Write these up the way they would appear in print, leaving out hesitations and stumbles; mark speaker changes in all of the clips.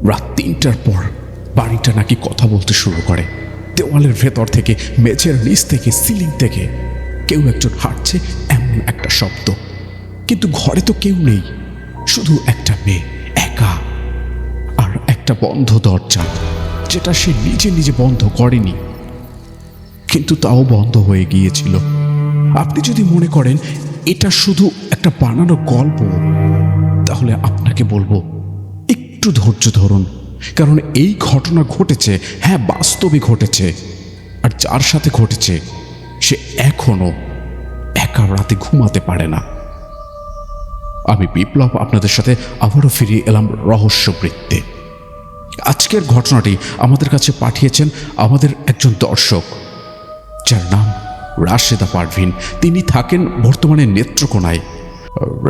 Speaker 1: রাত ৩টার পর বাড়িটা নাকি কথা বলতে শুরু করে। দেওয়ালের ভেতর থেকে, মেঝের নিচ থেকে, সিলিং থেকে কেউ একজন হাঁটছে এমন একটা শব্দ। কিন্তু ঘরে তো কেউ নেই, শুধু একটা মেয়ে একা, আর একটা বন্ধ দরজা যেটা সে নিজে নিজে বন্ধ করেনি, কিন্তু তাও বন্ধ হয়ে গিয়েছিল। আপনি যদি মনে করেন এটা শুধু একটা বানানো গল্প, তাহলে আপনাকে বলবো একটু ধৈর্য ধরুন, কারণ এই ঘটনা ঘটেছে, হ্যাঁ বাস্তবে ঘটেছে। আর যার সাথে ঘটেছে সে এখনো একা রাতে ঘুমাতে পারে না। আমি বিপ্লব আপনাদের সাথে আবারও ফিরিয়ে এলাম রহস্যবৃত্তে। আজকের ঘটনাটি আমাদের কাছে পাঠিয়েছেন আমাদের একজন দর্শক, যার নাম রাশেদা পারভিন। তিনি থাকেন বর্তমানে নেত্রকোনায়।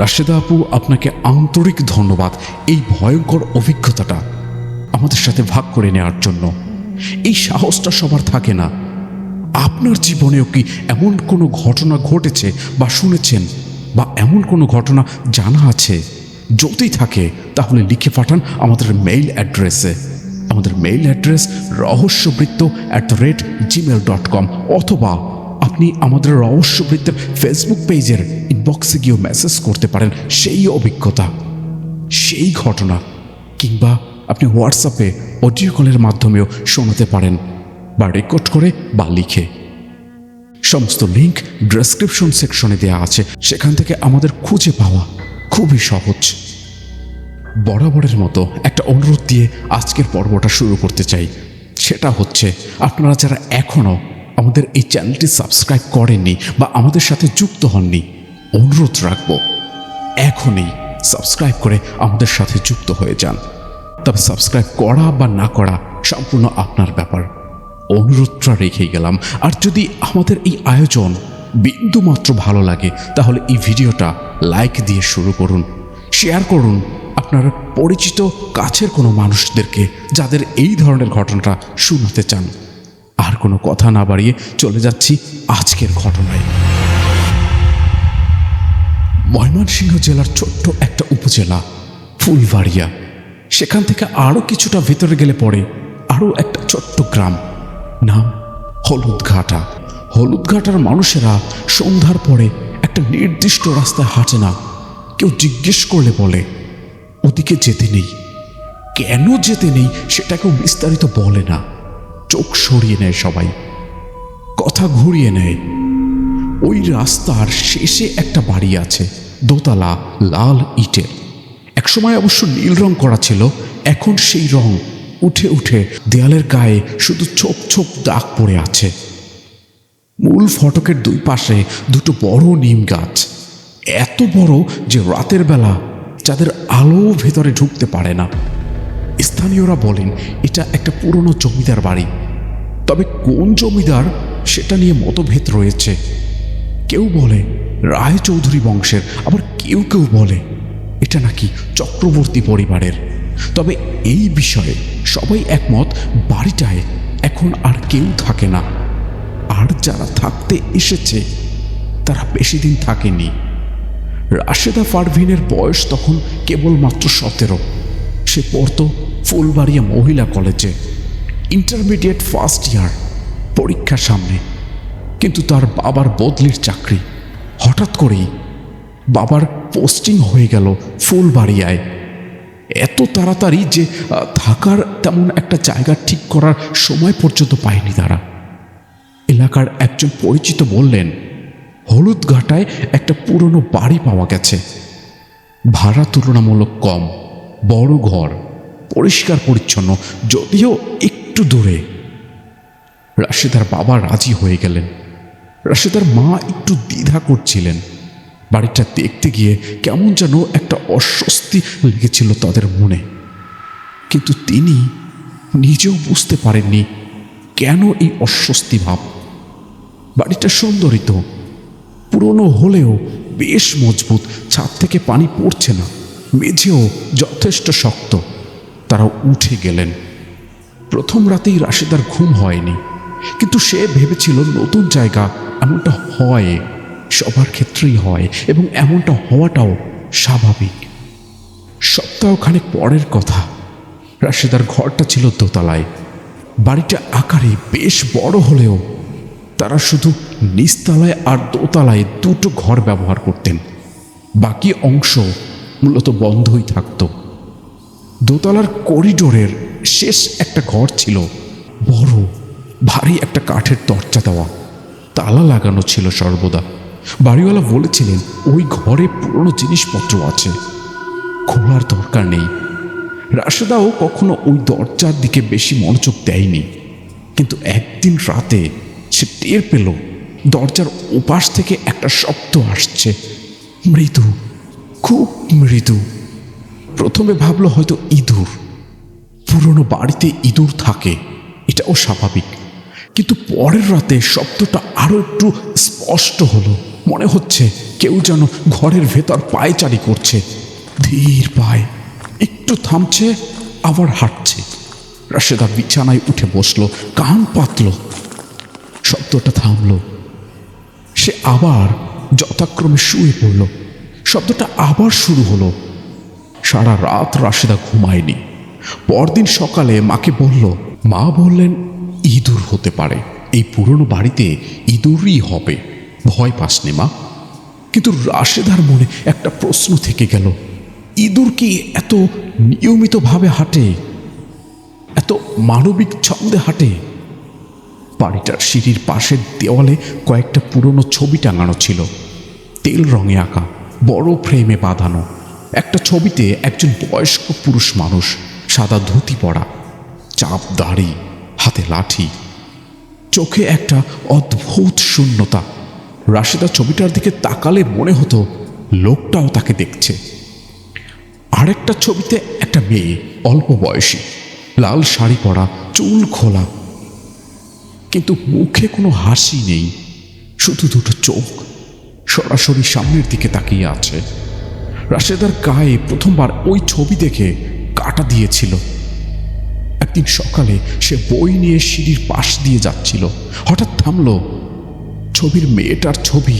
Speaker 1: রাশেদা আপু, আপনাকে আন্তরিক ধন্যবাদ এই ভয়ঙ্কর অভিজ্ঞতাটা আমাদের সাথে ভাগ করে নেওয়ার জন্য। এই সাহসটা সবার থাকে না। আপনার জীবনেও কি এমন কোনো ঘটনা ঘটেছে বা শুনেছেন, বা এমন কোনো ঘটনা জানা আছে? যদি থাকে তাহলে লিখে পাঠান আমাদের মেইল অ্যাড্রেসে। আমাদের মেইল অ্যাড্রেস rahosyobriত্ত@gmail.com, অথবা আপনি আমাদের রহস্যবৃত্তের ফেসবুক পেজের ইনবক্সে গিয়েও মেসেজ করতে পারেন সেই অভিজ্ঞতা, সেই ঘটনা, কিংবা আপনি হোয়াটসঅ্যাপে অডিও কলের মাধ্যমেও শোনাতে পারেন, বা রেকর্ড করে বা লিখে। সমস্ত লিঙ্ক ডেসক্রিপশন সেকশনে দেওয়া আছে, সেখান থেকে আমাদের খুঁজে পাওয়া খুবই সহজ। বরাবরের মতো একটা অনুরোধ দিয়ে আজকের পর্বটা শুরু করতে চাই। সেটা হচ্ছে, আপনারা যারা এখনও আমাদের এই চ্যানেলটি সাবস্ক্রাইব করেননি বা আমাদের সাথে যুক্ত হননি, অনুরোধ রাখবো এখনই সাবস্ক্রাইব করে আমাদের সাথে যুক্ত হয়ে যান। তবে সাবস্ক্রাইব করা বা না করা সম্পূর্ণ আপনার ব্যাপার, অনুরোধটা রেখেই গেলাম। আর যদি আমাদের এই আয়োজন বিন্দুমাত্র ভালো লাগে, তাহলে এই ভিডিওটা লাইক দিয়ে শুরু করুন, শেয়ার করুন আপনার পরিচিত কাছের কোনো মানুষদেরকে, যাদের এই ধরনের ঘটনাটা শুনতে চান। আর কোনো কথা না বাড়িয়ে চলে যাচ্ছি আজকের ঘটনায়। ময়মনসিংহ জেলার ছোট্ট একটা উপজেলা ফুলবাড়িয়া, সেখান থেকে আরও কিছুটা ভেতরে গেলে পরে আরও একটা ছোট্ট গ্রাম, নাম হলুদঘাটা। হলুদঘাটার মানুষেরা সন্ধ্যার পরে একটা নির্দিষ্ট রাস্তায় হাঁটে না। কেউ জিজ্ঞেস করলে বলে ওদিকে যেতে নেই। কেন যেতে নেই সেটা কেউ বিস্তারিত বলে না, চোখ সরিয়ে নেয় সবাই, কথা ঘুরিয়ে নেয়। ওই রাস্তার শেষে একটা বাড়ি আছে, দোতলা, লাল ইটের। একসময় অবশ্য নীল রং করা ছিল, এখন সেই রং উঠে উঠে দেয়ালের গায়ে শুধু ছোপ ছোপ দাগ পড়ে আছে। মূল ফটকের দুই পাশে দুটো বড় নিম গাছ, এত বড় যে রাতের বেলা যাদের আলো ভেতরে ঢুকতে পারে না। স্থানীয়রা বলেন এটা একটা পুরনো জমিদার বাড়ি, তবে কোন জমিদার সেটা নিয়ে মতভেদ রয়েছে। কেউ বলে রায় চৌধুরী বংশের, আবার কেউ কেউ বলে এটা নাকি চক্রবর্তী পরিবারের। তবে এই বিষয়ে সবাই একমত, বাড়িটায় এখন আর কেউ থাকে না। আর যারা থাকতে এসেছে তারা বেশি দিন থাকেনি। রাশেদা পারভিনের বয়স তখন কেবলমাত্র 17। সে পড়তো ফুলবাড়িয়া মহিলা কলেজে, ইন্টারমিডিয়েট ফার্স্ট ইয়ার, পরীক্ষা সামনে। কিন্তু তার বাবার বদলির চাকরি, হঠাৎ করেই বাবার পোস্টিং হয়ে গেল ফুলবাড়িয়ায়। এত তাড়াতাড়ি যে থাকার তেমন একটা জায়গা ঠিক করার সময় পর্যন্ত পায়নি তারা। এলাকার একজন পরিচিত বললেন হলুদঘাটায় একটা পুরনো বাড়ি পাওয়া গেছে, ভাড়া তুলনামূলক কম, বড় ঘর, পরিষ্কার পরিচ্ছন্ন, যদিও একটু দূরে। রাশেদার বাবা রাজি হয়ে গেলেন। রাশেদার মা একটু দ্বিধা করছিলেন। বাড়িটা দেখতে গিয়ে কেমন যেন একটা অস্বস্তি লেগেছিল তাদের মনে, কিন্তু তিনি নিজেও বুঝতে পারেননি কেন এই অস্বস্তি ভাব। বাড়িটা সুন্দরই তো, পুরনো হলেও বেশ মজবুত, ছাদ থেকে পানি পড়ছে না, মেঝেও যথেষ্ট শক্ত। তারা উঠে গেলেন। প্রথম রাতেই রাশেদার ঘুম হয়নি, কিন্তু সে ভেবেছিল নতুন জায়গা এমনটা হয়, সবার ক্ষেত্রেই হয়, এবং এমনটা হওয়াটাও স্বাভাবিক। সপ্তাহখানেক পরের কথা, রাশেদার ঘরটা ছিল দোতলায়। বাড়িটা আকারে বেশ বড় হলেও তারা শুধু নিচতলায় আর দোতলায় দুটো ঘর ব্যবহার করতেন, বাকি অংশ মূলত বন্ধই থাকত। দোতলার করিডোরের শেষ একটা ঘর ছিল বড়, ভারী একটা কাঠের দরজা দেওয়া, তালা লাগানো ছিল সর্বদা। বাড়িওয়ালা বলেছিলেন ওই ঘরে পুরনো জিনিসপত্র আছে, খোলার দরকার নেই। রাশেদাও কখনো ওই দরজার দিকে বেশি মনোযোগ দেয়নি, কিন্তু একদিন রাতে সে টের পেল দরজার ওপাশ থেকে একটা শব্দ আসছে, মৃদু, খুব মৃদু। প্রথমে ভাবলো হয়তো ইঁদুর। পুরনো বাড়িতে ইঁদুর থাকে, এটাও স্বাভাবিক, কিন্তু পরের রাতে শব্দটা আরো একটু স্পষ্ট হলো। মনে হচ্ছে কেউ যেন ঘরের ভেতর পায়চারি করছে, ধীর পায়ে, একটু থামছে আবার হাঁটছে। রাশেদা বিছানায় উঠে বসলো, কান পাতল। শব্দটা থামলো, সে আবার যথাক্রমে শুয়ে পড়ল। শব্দটা আবার শুরু হলো। সারা রাত রাশেদা ঘুমায়নি। পরদিন সকালে মাকে বলল, মা বললেন ইঁদুর হতে পারে, এই পুরনো বাড়িতে ইঁদুরই হবে, ভয় পাসনি মা। কিন্তু রাশেদার মনে একটা প্রশ্ন থেকে গেল, ইঁদুর কি এত নিয়মিতভাবে হাঁটে, এত মানবিক ছন্দে হাঁটে? বাড়িটার সিঁড়ির পাশের দেওয়ালে কয়েকটা পুরনো ছবি টাঙানো ছিল, তেল রঙে আঁকা, বড় ফ্রেমে বাঁধানো। একটা ছবিতে একজন বয়স্ক পুরুষ মানুষ, সাদা ধুতি পরা, চাপ দাড়ি, হাতে লাঠি, চোখে একটা অদ্ভুত শূন্যতা। রাশেদা ছবিটার দিকে তাকালে মনে হতো লোকটাও তাকে দেখছে। আরেকটা ছবিতে একটা মেয়ে, অল্প বয়সী, লাল শাড়ি পরা, চুল খোলা, কিন্তু মুখে কোনো হাসি নেই, শুধু দুটো চোখ সরাসরি সামনের দিকে তাকিয়ে আছে। রাশেদার গায়ে প্রথমবার ওই ছবি দেখে কাটা দিয়েছিল। একদিন সকালে সে বই নিয়ে সিঁড়ির পাশ দিয়ে যাচ্ছিল, হঠাৎ থামলো। ছবির মেয়েটার ছবি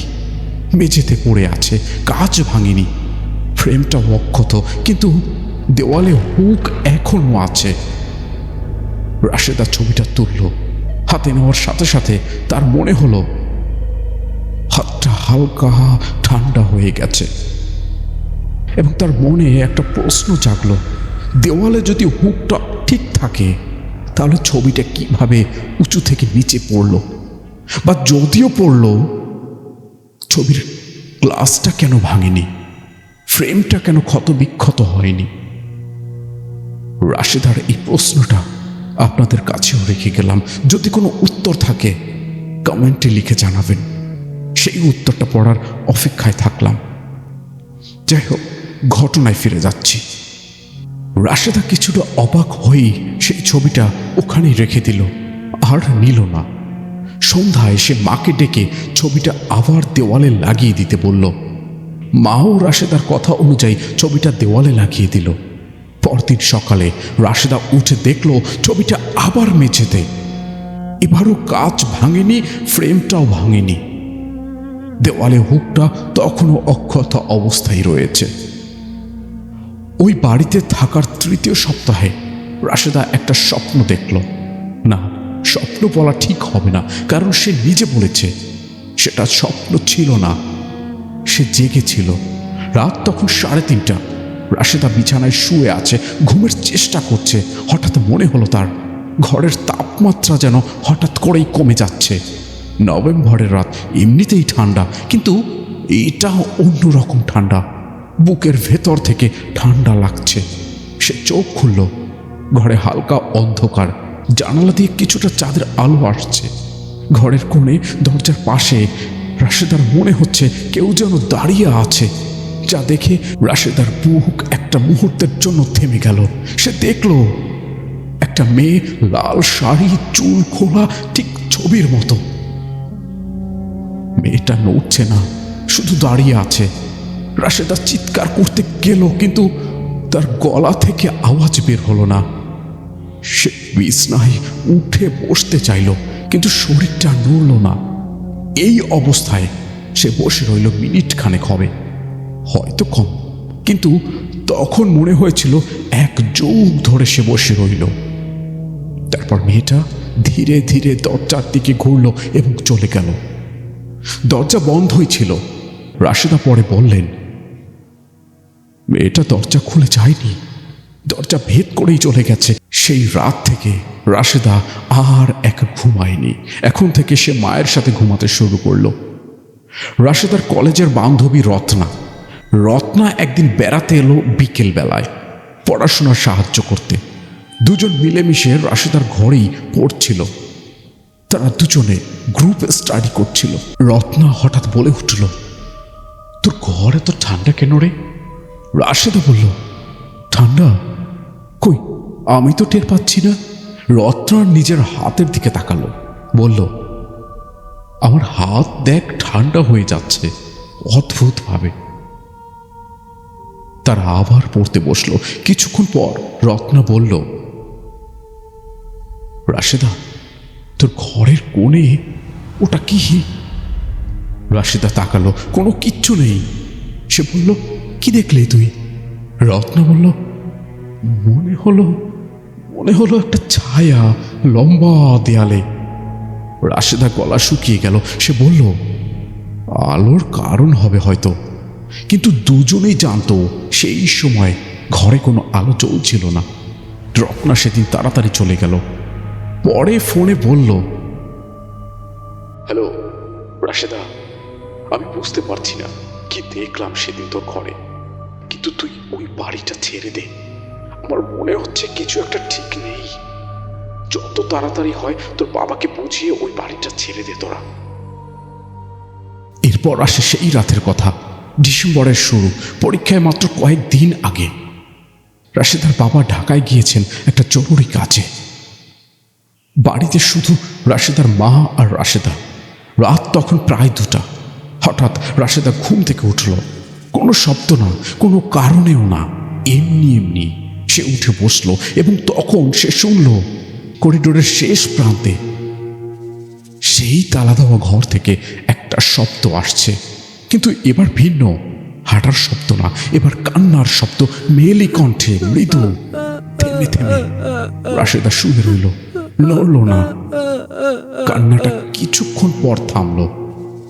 Speaker 1: মেঝেতে পড়ে আছে, কাঁচ ভাঙেনি, ফ্রেমটা অক্ষত, কিন্তু দেওয়ালে হুক এখনো আছে। রাশেদা ছবিটা তুলল। হাতে নেওয়ার সাথে সাথে তার মনে হলো হাতটা হালকা ঠান্ডা হয়ে গেছে, এবং তার মনে একটা প্রশ্ন জাগলো, দেওয়ালে যদি হুকটা ঠিক থাকে তাহলে ছবিটা কিভাবে উঁচু থেকে নিচে পড়ল, বা যদিও পড়ল ছবির গ্লাসটা কেন ভাঙেনি, ফ্রেমটা কেন ক্ষত বিক্ষত হয়নি? রাশেদার এই প্রশ্নটা আপনাদের কাছেও রেখে গেলাম। যদি কোনো উত্তর থাকে কমেন্টে লিখে জানাবেন, সেই উত্তরটা পড়ার অপেক্ষায় থাকলাম। যাই হোক, ঘটনায় ফিরে যাচ্ছি। রাশেদা কিছুটা অবাক হয়েই সেই ছবিটা ওখানেই রেখে দিল, আর নিল না। সন্ধ্যায় সে মাকে ডেকে ছবিটা আবার দেওয়ালে লাগিয়ে দিতে বলল। মাও রাশেদার কথা অনুযায়ী ছবিটা দেওয়ালে লাগিয়ে দিল। পরদিন সকালে রাশেদা উঠে দেখল ছবিটা আবার মেঝেতে। এবারও কাঁচ ভাঙেনি, ফ্রেমটাও ভাঙেনি। দেওয়ালে হুকটা তখনও অক্ষত অবস্থায় রয়েছে। ওই বাড়িতে থাকার তৃতীয় সপ্তাহে রাশেদা একটা স্বপ্ন দেখল। না, স্বপ্ন বলা ঠিক হবে না, কারণ সে নিজে বলেছে সেটা স্বপ্ন ছিল না, সে জেগেছিল। রাত তখন 3:30। রাশেদা বিছানায় শুয়ে আছে, ঘুমের চেষ্টা করছে। হঠাৎ মনে হলো তার ঘরের তাপমাত্রা যেন হঠাৎ করেই কমে যাচ্ছে। নভেম্বরের রাত, এমনিতেই ঠান্ডা, কিন্তু এটা অন্যরকম ঠান্ডা। বুকের ভেতর থেকে ঠান্ডা লাগছে। সে চোখ খুলল। ঘরে হালকা অন্ধকার, জানালা দিয়ে কিছুটা চাঁদের আলো আসছে। ঘরের কোণে দরজার পাশে রাশেদার মনে হচ্ছে কেউ যেন দাঁড়িয়ে আছে, যা দেখে রাশেদার বুক একটা মুহূর্তের জন্য থেমে গেল। সে দেখল একটা মেয়ে, লাল শাড়ি, চুল খোলা, ঠিক ছবির মতো। মেয়েটা নড়ছে না, শুধু দাঁড়িয়ে আছে। রাশেদা চিৎকার করতে গেল, কিন্তু তার গলা থেকে আওয়াজ বের হলো না। সে বিছানায় উঠে বসতে চাইল, কিন্তু শরীরটা নড়ল না। এই অবস্থায় সে বসে রইল মিনিট খানেক হবে, হয়তো কম, কিন্তু তখন মনে হয়েছিল এক যুগ ধরে সে বসে রইল। তারপর মেয়েটা ধীরে ধীরে দরজার দিকে ঘুরল এবং চলে গেল। দরজা বন্ধই ছিল। রাশেদা পরে বললেন, মেয়েটা দরজা খুলে যায়নি, দরজা ভেদ করেই চলে গেছে। সেই রাত থেকে রাশেদা আর একা ঘুমায়নি। এখন থেকে সে মায়ের সাথে ঘুমাতে শুরু করলো। রাশেদার কলেজের বান্ধবী রত্না একদিন বেড়াতে এলো বিকেল বেলায় পড়াশোনার সাহায্য করতে। দুজন মিলেমিশে রাশেদার ঘরেই পড়ছিল। তারা দুজনে গ্রুপ স্টাডি করছিল। রত্না হঠাৎ বলে উঠল, তোর ঘর এত ঠান্ডা কেন রে? রাশেদা বলল, ঠান্ডা কই, আমি তো টের পাচ্ছি না। রত্নার নিজের হাতের দিকে তাকালো, বলল, আমার হাত দেখ ঠান্ডা হয়ে যাচ্ছে অদ্ভুত ভাবে। তারা আবার পড়তে বসলো। কিছুক্ষণ পর রত্না বলল, রাশেদা, তোর ঘরের কোণে ওটা কি? রাশেদা তাকালো, কোনো কিচ্ছু নেই। সে বলল, কি দেখলি তুই? রত্না বলল, মনে হলো একটা ছায়া লম্বা দেয়ালে। রাশেদা গলা শুকিয়ে গেল। সে বলল, আলোর কারণ হবে হয়তো, কিন্তু দুজনেই জানতো সেই সময় ঘরে কোনো আলো জ্বলছিল না। রত্না সেদিন তাড়াতাড়ি চলে গেল। পরে ফোনে বলল, হ্যালো রাশেদা, আমি বুঝতে পারছি না কি দেখলাম সেদিন তোর ঘরে, কিন্তু তুই ওই বাড়িটা ছেড়ে দে। আমার মনে হচ্ছে কিছু একটা ঠিক নেই। যত তাড়াতাড়ি হয় তোর বাবাকে বুঝিয়ে ওই বাড়িটা ছেড়ে দে তোরা। এরপর আসে সেই রাতের কথা। ডিসেম্বরের শুরু, পরীক্ষায় মাত্র কয়েকদিন আগে। রাশেদার বাবা ঢাকায় গিয়েছেন একটা জরুরি কাজে। বাড়িতে শুধু রাশেদার মা আর রাশেদা। রাত তখন প্রায় 2টা। হঠাৎ রাশেদা ঘুম থেকে উঠল। কোনো শব্দ না, কোনো কারণেও না, এমনি এমনি সে উঠে বসলো এবং তখন সে শুনল করিডোরের শেষ প্রান্তে সেই তালা দেওয়া ঘর থেকে একটা শব্দ আসছে, কিন্তু এবার ভিন্ন। হাঁটার শব্দ না, এবার কান্নার শব্দ, মেয়েলি কণ্ঠে, মৃদু, থেমে থেমে। রাশেদা শুয়ে রইল, নড়ল না। কান্নাটা কিছুক্ষণ পর থামল।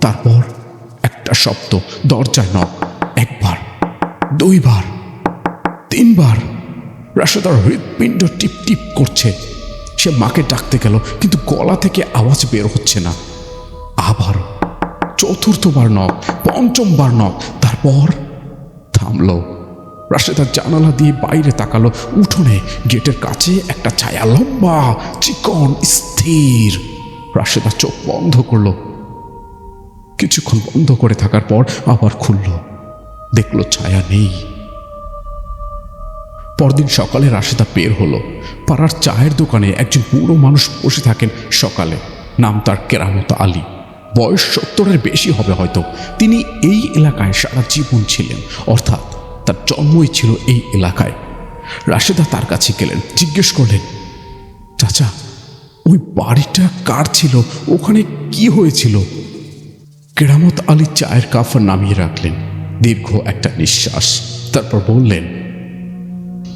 Speaker 1: তারপর একটা শব্দ, দরজায় নক। 1 বার, 2 বার, 3 বার। রাশেদার হৃৎপিণ্ড টিপ টিপ করছে। সে মাকে ডাকতে গেল, কিন্তু গলা থেকে আওয়াজ বের হচ্ছে না। আবার 4র্থবার নক, 5ম নক। তারপর থামল। রাশেদার জানালা দিয়ে বাইরে তাকালো। উঠোনে গেটের কাছে একটা ছায়া, লম্বা, চিকন, স্থির। রাশেদা চোখ বন্ধ করলো। কিছুক্ষণ বন্ধ করে থাকার পর আবার খুলল। দেখলো ছায়া নেই। পরদিন সকালে রাশেদা বের হলো। পাড়ার চায়ের দোকানে একজন বুড়ো মানুষ বসে থাকেন সকালে। নাম তার কেরামত আলী। বয়স 70-এর বেশি হবে হয়তো। তিনি এই এলাকায় সারা জীবন ছিলেন, অর্থাৎ তার জন্মই ছিল এই এলাকায়। রাশেদা তার কাছে গেলেন, জিজ্ঞেস করলেন, চাচা, ওই বাড়িটা কার ছিল? ওখানে কি হয়েছিল? কেরামত আলী চায়ের কাপ নামিয়ে রাখলেন। দীর্ঘ একটা নিঃশ্বাস। তারপর বললেন,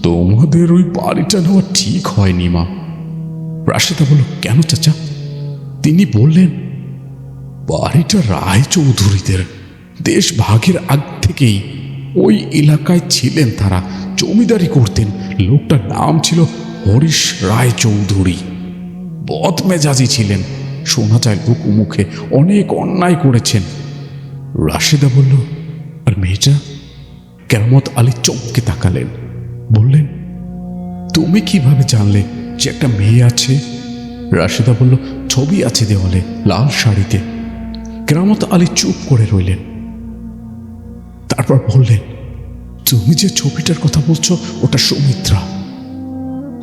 Speaker 1: তোমাদের ওই বাড়িটা নেওয়া ঠিক হয়নি মা। রাশেদা বলল, কেন চাচা? তিনি বললেন, বাড়িটা রায়চৌধুরীদের। দেশ ভাগের আগ থেকেই ওই এলাকায় ছিলেন তারা, জমিদারি করতেন। লোকটার নাম ছিল হরিশ রায়চৌধুরী। বদমেজাজি ছিলেন। শোনা যায় লোকমুখে অনেক অন্যায় করেছেন। রাশেদা বলল, আর মেয়েটা? কেরামত আলী চমকে তাকালেন, বললেন, তুমি কিভাবে জানলে যে একটা মেয়ে আছে? রাশেদা বলল, ছবি আছে দেওয়ালে, লাল শাড়িতে। কেরামত আলী চুপ করে রইলেন। তারপর বললেন, তুমি যে ছবিটার কথা বলছো ওটা সৌমিত্রা,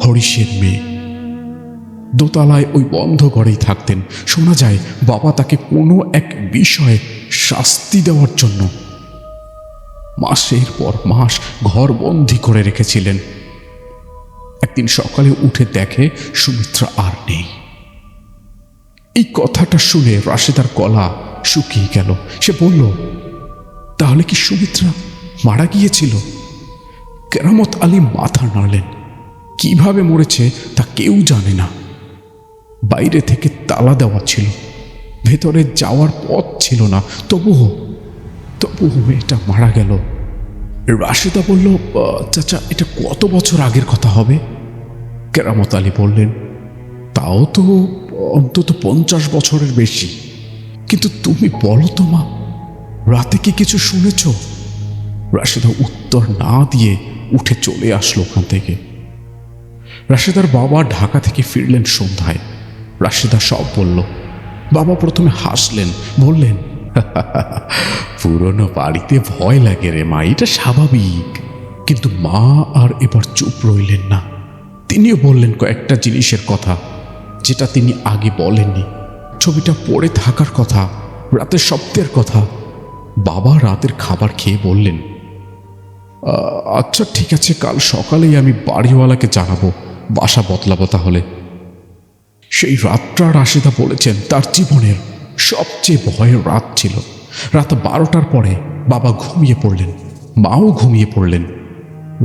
Speaker 1: হরিশের মেয়ে। দোতলায় ওই বন্ধ ঘরেই থাকতেন। শোনা যায় বাবা তাকে কোনো এক বিষয়ে শাস্তি দেওয়ার জন্য মাসের পর মাস ঘর বন্দি করে রেখেছিলেন। একদিন সকালে উঠে দেখে সুমিত্রা আর নেই। এই কথাটা শুনে রাশেদার গলা শুকিয়ে গেল। সে বলল, তাহলে কি সুমিত্রা মারা গিয়েছিল? কেরামত আলী মাথা নাড়লেন। কিভাবে মরেছে তা কেউ জানে না। বাইরে থেকে তালা দেওয়া ছিল, ভেতরে যাওয়ার পথ ছিল না। তবুও মেয়েটা মারা গেল। রাশেদা বলল, চাচা, এটা কত বছর আগের কথা হবে? কেরামত আলী বললেন, তাও তো অন্তত 50 বছরের বেশি। কিন্তু তুমি বলো তো মা, রাতে কি কিছু শুনেছ? রাশেদা উত্তর না দিয়ে উঠে চলে আসলো ওখান থেকে। রাশেদার বাবা ঢাকা থেকে ফিরলেন সন্ধ্যায়। রাশেদা সব বলল। বাবা প্রথমে হাসলেন, বললেন, পুরনো বাড়িতে ভয় লাগে রে মা, এটা স্বাভাবিক। কিন্তু মা আর এবার চুপ রইলেন না। তিনিও বললেন কয়েকটা জিনিসের কথা যেটা তিনি আগে বলেননি। ছবিটা পড়ে থাকার কথা, রাতের শব্দের কথা। বাবা রাতের খাবার খেয়ে বললেন, আচ্ছা ঠিক আছে, কাল সকালেই আমি বাড়িওয়ালাকে জানাবো, বাসা বদলাবো তাহলে। সেই রাতটা রাশেদা বলেছেন তার জীবনের সবচেয়ে ভয়ের রাত ছিল। রাত 12টার পরে বাবা ঘুমিয়ে পড়লেন, মাও ঘুমিয়ে পড়লেন।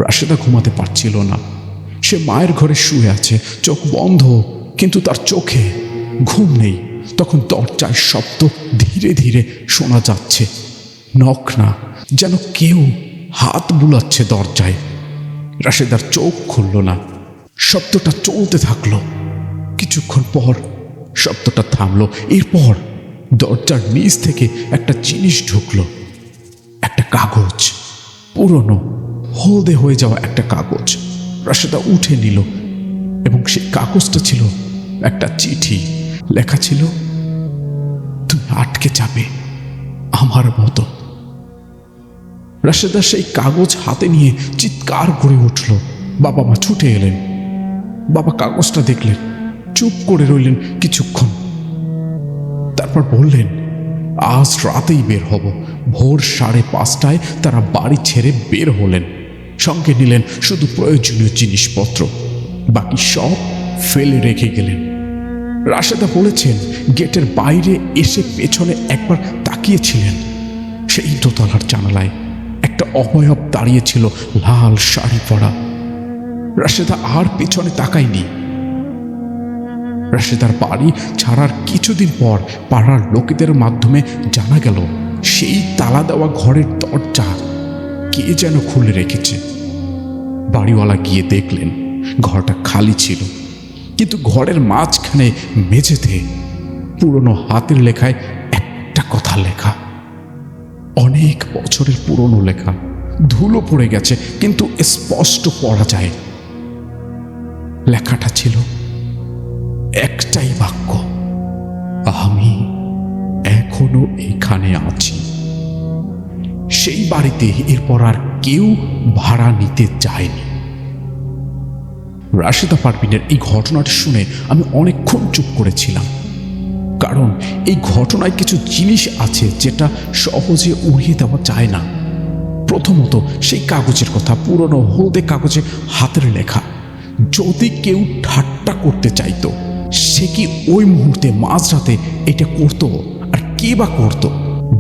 Speaker 1: রাশেদা ঘুমাতে পারছিল না। সে মায়ের ঘরে শুয়ে আছে, চোখ বন্ধ, কিন্তু তার চোখে ঘুম নেই। তখন দরজায় শব্দ ধীরে ধীরে শোনা যাচ্ছে। নখ না, যেন কেউ হাত বুলাচ্ছে দরজায়। রাশেদার চোখ খুলল না। শব্দটা চলতে থাকলো। কিছুক্ষণ পর শব্দটা থামলো। এরপর দরজার নিচ থেকে একটা জিনিস ঢুকলো, একটা কাগজ, পুরনো হলদে হয়ে যাওয়া একটা কাগজ। রাশেদা উঠে নিল এবং সেই কাগজটা ছিল একটা চিঠি। লেখা ছিল, তুমি আটকে যাবে আমার মতো। রাশেদা সেই কাগজ হাতে নিয়ে চিৎকার করে উঠল। বাবা মা ছুটে এলেন। বাবা কাগজটা দেখলেন, চুপ করে রইলেন কিছুক্ষণ। তারপর বললেন, আজ রাতেই বের হব। ভোর 5:30টায় তারা বাড়ি ছেড়ে বের হলেন। সঙ্গে নিলেন শুধু প্রয়োজনীয় জিনিসপত্র, বাকি সব ফেলে রেখে গেলেন। রাশেদা বলেছেন, গেটের বাইরে এসে পেছনে একবার তাকিয়েছিলেন। সেই দোতলার জানালায় একটা অবয়ব দাঁড়িয়েছিল, লাল শাড়ি পরা। রাশেদা আর পেছনে তাকায়নি। রাশেদার বাড়ি ছাড়ার কিছুদিন পর পাড়ার লোকেদের মাধ্যমে জানা গেল, সেই তালা দেওয়া ঘরের দরজা কে যেন খুলে রেখেছে। বাড়িওয়ালা গিয়ে দেখলেন ঘরটা খালি ছিল, কিন্তু ঘরের মাঝখানে মেঝেতে পুরনো হাতের লেখায় একটা কথা লেখা। অনেক বছরের পুরনো লেখা, ধুলো পড়ে গেছে, কিন্তু স্পষ্ট পড়া যায়। লেখাটা ছিল একটাই বাক্য, আমি এখনো এখানে আছি। সেই বাড়িতে এরপর আর কেউ ভাড়া নিতে যায়নি। রাশেদা পারভিনের এই ঘটনাটি শুনে আমি অনেকক্ষণ চুপ করেছিলাম, কারণ এই ঘটনায় কিছু জিনিস আছে যেটা সহজে উড়িয়ে দেওয়া যায় না। প্রথমত, সেই কাগজের কথা, পুরনো হলদে কাগজে হাতের লেখা। যদি কেউ ঠাট্টা করতে চাইতো, সে কি ওই মুহূর্তে মাঝরাতে এটা করতো? আর কে বা করতো?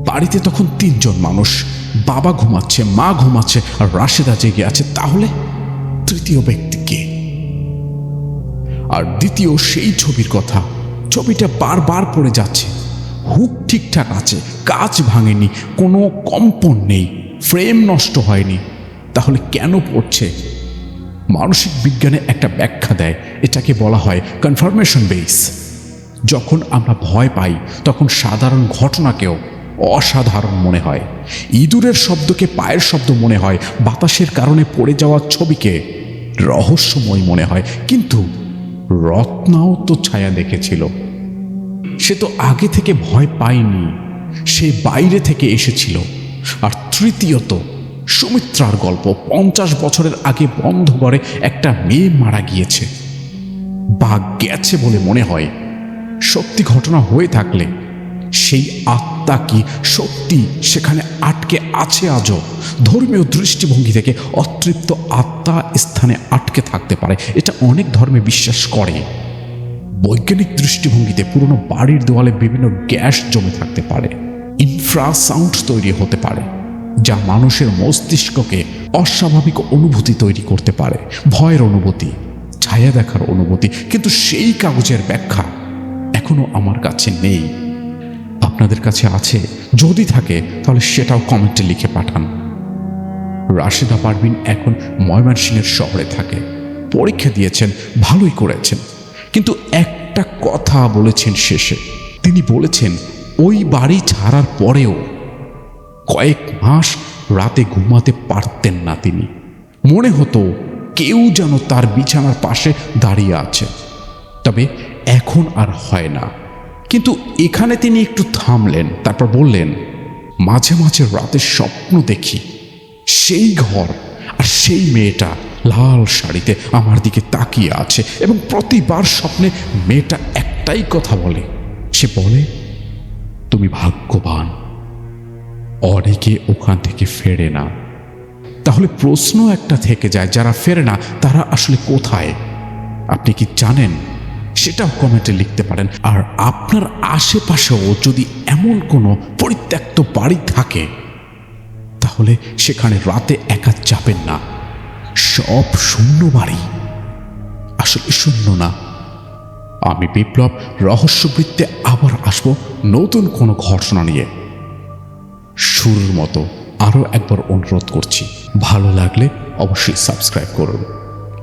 Speaker 1: বাড়িতে তখন 3 জন মানুষ, বাবা ঘুমাচ্ছে, মা ঘুমাচ্ছে, আর রাশেদা জেগে আছে। তাহলে তৃতীয় ব্যক্তি কে? আর দ্বিতীয়, সেই ছবির কথা। ছবিটা বারবার পড়ে যাচ্ছে, হুক ঠিকঠাক আছে, কাঁচ ভাঙেনি, কোনো কম্পন নেই, ফ্রেম নষ্ট হয়নি। তাহলে কেন পড়ছে? মানসিক বিজ্ঞানে একটা ব্যাখ্যা দেয়, এটাকে বলা হয় কনফার্মেশন বেস। যখন আমরা ভয় পাই তখন সাধারণ ঘটনাকেও অসাধারণ মনে হয়। ইঁদুরের শব্দকে পায়ের শব্দ মনে হয়, বাতাসের কারণে পড়ে যাওয়া ছবিকে রহস্যময় মনে হয়। কিন্তু রত্নাও তো ছায়া দেখেছিল, সে তো আগে থেকে ভয় পায়নি, সে বাইরে থেকে এসেছিল। আর তৃতীয়ত, সুমিত্রার গল্প। 50 বছরের আগে বন্ধ ঘরে একটা মেয়ে মারা গিয়েছে বা গেছে বলে মনে হয়। সত্যি ঘটনা হয়ে থাকলে সেই আত্মা কি সত্যি সেখানে আটকে আছে আজও? ধর্মীয় দৃষ্টিভঙ্গি থেকে অতৃপ্ত আত্মা স্থানে আটকে থাকতে পারে, এটা অনেক ধর্মে বিশ্বাস করে। বৈজ্ঞানিক দৃষ্টিভঙ্গিতে পুরনো বাড়ির দেওয়ালে বিভিন্ন গ্যাস জমে থাকতে পারে, ইনফ্রাসাউন্ড তৈরি হতে পারে। যা মানুষের মস্তিষ্ককে অস্বাভাবিক অনুভূতি তৈরি করতে পারে, ভয়ের অনুভূতি, ছায়া দেখার অনুভূতি। কিন্তু সেই কাগজের ব্যাখ্যা এখনো আমার কাছে নেই। আপনাদের কাছে আছে? যদি থাকে তাহলে সেটাও কমেন্টে লিখে পাঠান। রাশেদা পারভিন এখন ময়মনসিংহের শহরে থাকে। পরীক্ষা দিয়েছেন, ভালোই করেছেন, কিন্তু একটা কথা বলেছেন শেষে। তিনি বলেছেন ওই বাড়ি ছাড়ার পরেও কয়েক মাস রাতে ঘুমাতে পারতেন না তিনি। মনে হতো কেউ যেন তার বিছানার পাশে দাঁড়িয়ে আছে। তবে এখন আর হয় না। কিন্তু এখানে তিনি একটু থামলেন, তারপর বললেন, মাঝে মাঝে রাতে স্বপ্ন দেখি সেই ঘর আর সেই মেয়েটা লাল শাড়িতে আমার দিকে তাকিয়ে আছে, এবং প্রতিবার স্বপ্নে মেয়েটা একটাই কথা বলে। সে বলে, তুমি ভাগ্যবান। অনেকে ওখান থেকে ফেরে না। তাহলে প্রশ্ন একটা থেকে যায়, যারা ফেরে না তারা আসলে কোথায়? আপনি কি জানেন? সেটাও কমেন্টে লিখতে পারেন। আর আপনার আশেপাশেও যদি এমন কোনো পরিত্যক্ত বাড়ি থাকে তাহলে সেখানে রাতে একা যাবেন না। সব শূন্য বাড়ি আসলে শূন্য না। আমি বিপ্লব রহস্যবৃত্তে আবার আসবো নতুন কোনো ঘটনা নিয়ে। শুরুর মতো আরও একবার অনুরোধ করছি, ভালো লাগলে অবশ্যই সাবস্ক্রাইব করুন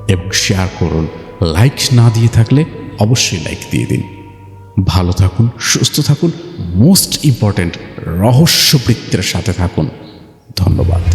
Speaker 1: এবং শেয়ার করুন। লাইক না দিয়ে থাকলে অবশ্যই লাইক দিয়ে দিন। ভালো থাকুন, সুস্থ থাকুন, মোস্ট ইম্পর্ট্যান্ট রহস্যবৃত্তের সাথে থাকুন। ধন্যবাদ।